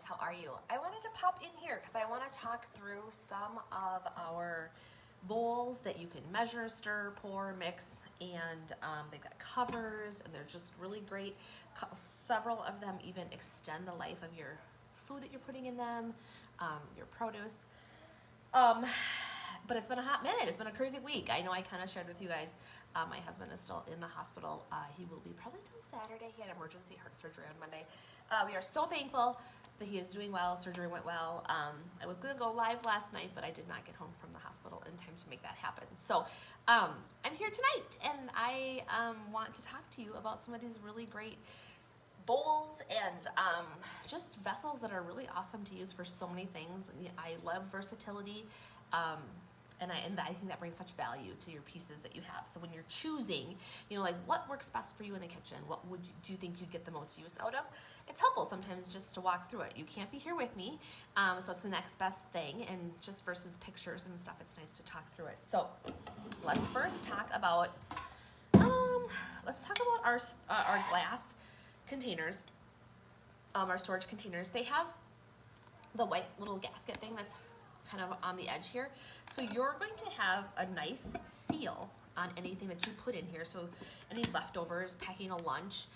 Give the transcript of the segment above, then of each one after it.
guys, how are you? I wanted to pop in here because I want to talk through some of our bowls that you can measure, stir, pour, mix, and they've got covers and they're just really great. Several of them even extend the life of your food that you're putting in them, your produce. But it's been a hot minute. It's been a crazy week. I know I kind of shared with you guys, my husband is still in the hospital. He will be probably till Saturday. He had emergency heart surgery on Monday. We are so thankful that he is doing well. Surgery went well. I was going to go live last night, but I did not get home from the hospital in time to make that happen. So I'm here tonight, and I want to talk to you about some of these really great bowls and just vessels that are really awesome to use for so many things. I love versatility. And I think that brings such value to your pieces that you have. So when you're choosing, you know, like what works best for you in the kitchen, what do you think you'd get the most use out of? It's helpful sometimes just to walk through it. You can't be here with me, so it's the next best thing, and just versus pictures and stuff, it's nice to talk through it. So let's first talk about our glass containers, our storage containers. They have the white little gasket thing that's kind of on the edge here. So you're going to have a nice seal on anything that you put in here. So any leftovers, packing a lunch,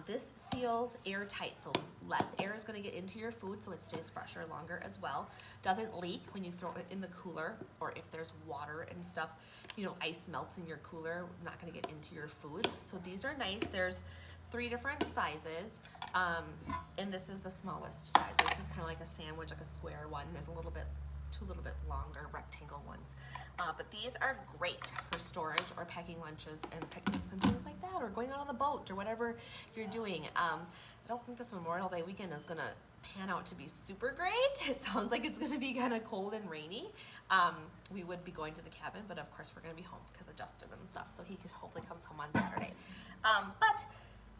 this seals airtight, so less air is going to get into your food, so it stays fresher longer as well. Doesn't leak when you throw it in the cooler, or if there's water and stuff, you know, ice melts in your cooler, not going to get into your food. So these are nice. There's 3 different sizes, and this is the smallest size. This is kind of like a sandwich, like a square one. There's a little bit longer rectangle ones, but these are great for storage or packing lunches and picnics and things like that, or going out on the boat or whatever you're doing. I don't think this Memorial Day weekend is gonna pan out to be super great. It sounds like it's gonna be kind of cold and rainy. We would be going to the cabin, but of course we're gonna be home because of Justin and stuff, so he hopefully comes home on Saturday. But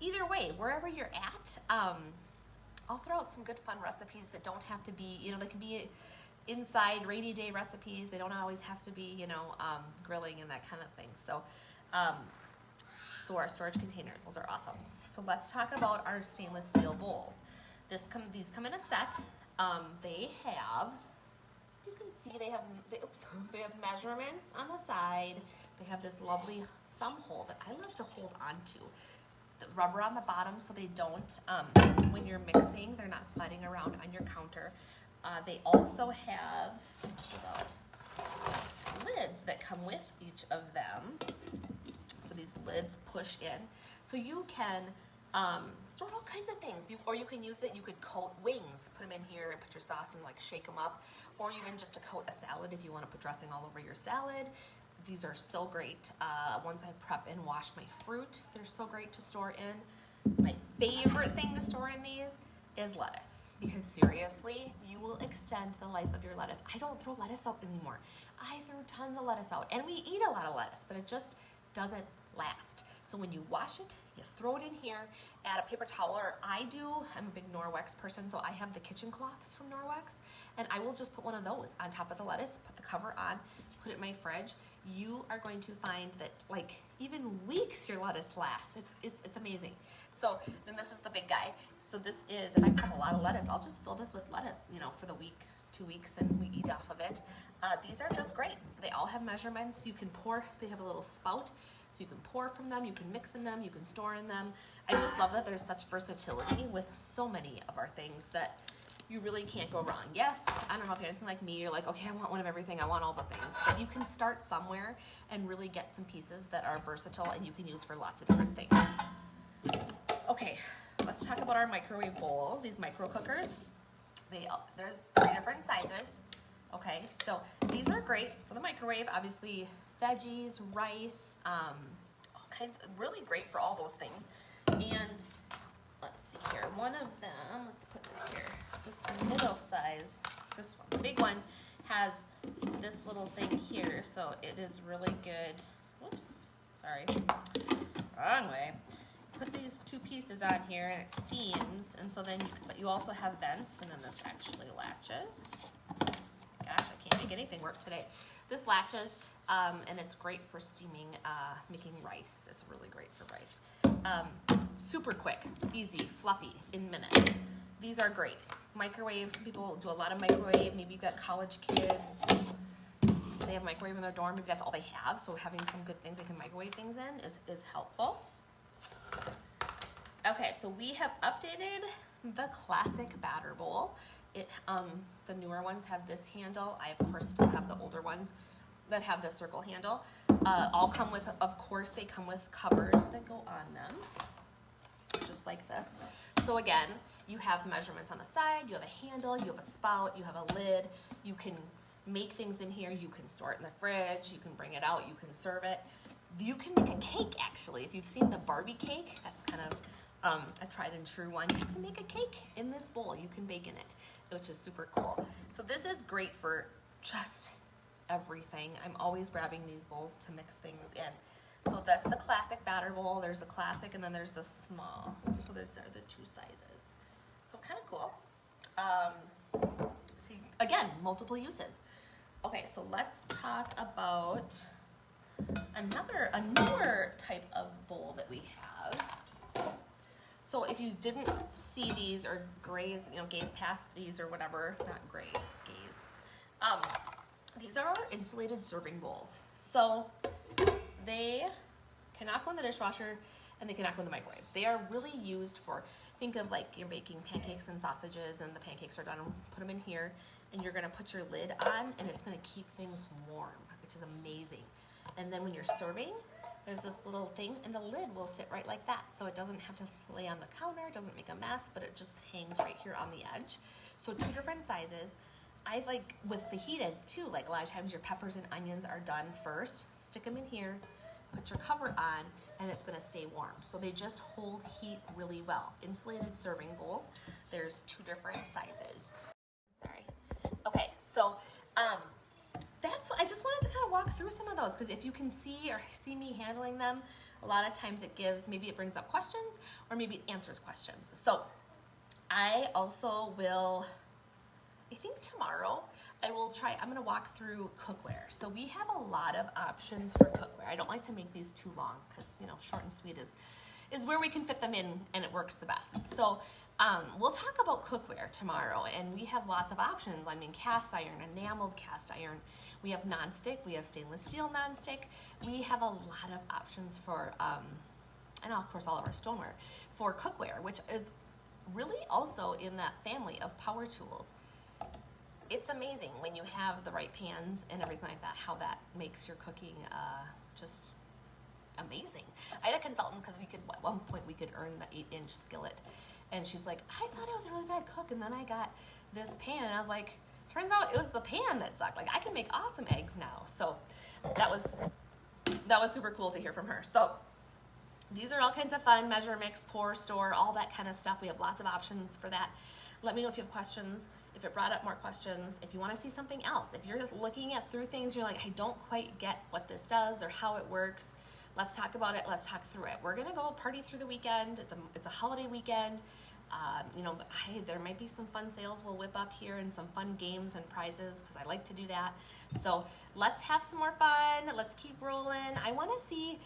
either way, wherever you're at, I'll throw out some good fun recipes that don't have to be, you know, they can be inside rainy day recipes. They don't always have to be, you know, grilling and that kind of thing. So, so our storage containers, those are awesome. So let's talk about our stainless steel bowls. These come in a set. They have, you can see they have measurements on the side. They have this lovely thumb hole that I love to hold on to. The rubber on the bottom so they don't, when you're mixing, they're not sliding around on your counter. They also have lids that come with each of them. So these lids push in. So you can store all kinds of things. Or you can use it, you could coat wings, put them in here and put your sauce and like shake them up. Or even just to coat a salad if you want to put dressing all over your salad. These are so great. Once I prep and wash my fruit, they're so great to store in. My favorite thing to store in these is lettuce, because seriously, you will extend the life of your lettuce. I don't throw lettuce out anymore. I threw tons of lettuce out, and we eat a lot of lettuce, but it just doesn't last. So when you wash it, you throw it in here, add a paper towel, or I'm a big Norwex person, so I have the kitchen cloths from Norwex, and I will just put one of those on top of the lettuce, put the cover on, put it in my fridge. You are going to find that like even weeks your lettuce lasts. It's amazing. So then this is the big guy. So this is, if I put a lot of lettuce, I'll just fill this with lettuce, you know, for the week, 2 weeks, and we eat off of it. These are just great. They all have measurements. You can pour, they have a little spout, so you can pour from them, you can mix in them, you can store in them. I just love that there's such versatility with so many of our things that you really can't go wrong. Yes, I don't know if you're anything like me, you're like, okay, I want one of everything, I want all the things. But you can start somewhere and really get some pieces that are versatile and you can use for lots of different things. Okay, let's talk about our microwave bowls, these micro cookers. There's 3 different sizes. Okay, so these are great for the microwave, obviously veggies, rice, all kinds, really great for all those things. And let's see here, one of them, let's put this here, this middle size, this one, the big one has this little thing here, so it is really good. Whoops, sorry, wrong way. Put these 2 pieces on here and it steams, and so then but you also have vents, and then this actually latches. Gosh, I can't make anything work today. This latches, and it's great for steaming, making rice. It's really great for rice. Super quick, easy, fluffy, in minutes. These are great. Microwave, some people do a lot of microwave. Maybe you've got college kids. They have microwave in their dorm. Maybe that's all they have. So having some good things they can microwave things in is helpful. Okay, so we have updated the classic batter bowl. The newer ones have this handle. I, of course, still have the older ones that have the circle handle. All come with, of course, they come with covers that go on them, just like this. So again, you have measurements on the side, you have a handle, you have a spout, you have a lid. You can make things in here. You can store it in the fridge. You can bring it out. You can serve it. You can make a cake, actually. If you've seen the Barbie cake, that's kind of a tried and true one. You can make a cake in this bowl. You can bake in it, which is super cool. So this is great for just everything. I'm always grabbing these bowls to mix things in. So that's the classic batter bowl. There's a classic and then there's the small. So those are the two sizes. So kind of cool. So again, multiple uses. Okay, so let's talk about a newer type of bowl that we have. So if you didn't see these or gaze past these or whatever, not gaze. These are our insulated serving bowls. So they cannot go in the dishwasher and they cannot go in the microwave. They are really used for, think of like you're baking pancakes and sausages and the pancakes are done, put them in here and you're gonna put your lid on and it's gonna keep things warm, which is amazing. And then when you're serving, there's this little thing and the lid will sit right like that. So it doesn't have to lay on the counter, it doesn't make a mess, but it just hangs right here on the edge. So two different sizes. I like with fajitas too, like a lot of times your peppers and onions are done first, stick them in here, put your cover on, and it's gonna stay warm. So they just hold heat really well. Insulated serving bowls, there's two different sizes. Sorry. Okay, so that's what I just wanted to kind of walk through some of those because if you can see me handling them, a lot of times maybe it brings up questions or maybe it answers questions. So I also will, I think tomorrow I'm gonna walk through cookware. So we have a lot of options for cookware. I don't like to make these too long because, short and sweet is where we can fit them in and it works the best. So we'll talk about cookware tomorrow and we have lots of options. I mean, cast iron, enameled cast iron. We have nonstick, we have stainless steel nonstick. We have a lot of options for, and of course all of our stoneware, for cookware, which is really also in that family of power tools. It's amazing when you have the right pans and everything like that, how that makes your cooking just amazing. I had a consultant because at one point we could earn the 8-inch skillet. And she's like, I thought I was a really bad cook and then I got this pan and I was like, turns out it was the pan that sucked. Like I can make awesome eggs now. So that was super cool to hear from her. So these are all kinds of fun, measure, mix, pour, store, all that kind of stuff. We have lots of options for that. Let me know if you have questions, if it brought up more questions, if you want to see something else. If you're just looking through things, you're like, I don't quite get what this does or how it works. Let's talk about it. Let's talk through it. We're going to go party through the weekend. It's a holiday weekend. There might be some fun sales we'll whip up here and some fun games and prizes because I like to do that. So let's have some more fun. Let's keep rolling. I want to see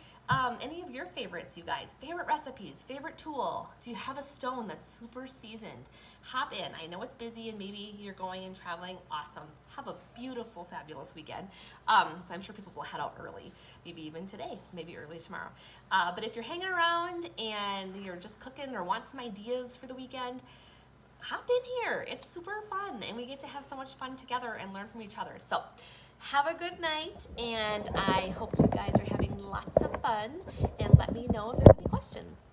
any of your favorites, you guys. Favorite recipes, favorite tool. Do you have a stone that's super seasoned? Hop in. I know it's busy and maybe you're going and traveling. Awesome. Have a beautiful, fabulous weekend. I'm sure people will head out early, maybe even today, maybe early tomorrow. But if you're hanging around and you're just cooking or want some ideas for the weekend, hop in here. It's super fun and we get to have so much fun together and learn from each other. So have a good night and I hope you guys are having lots of fun and let me know if there's any questions.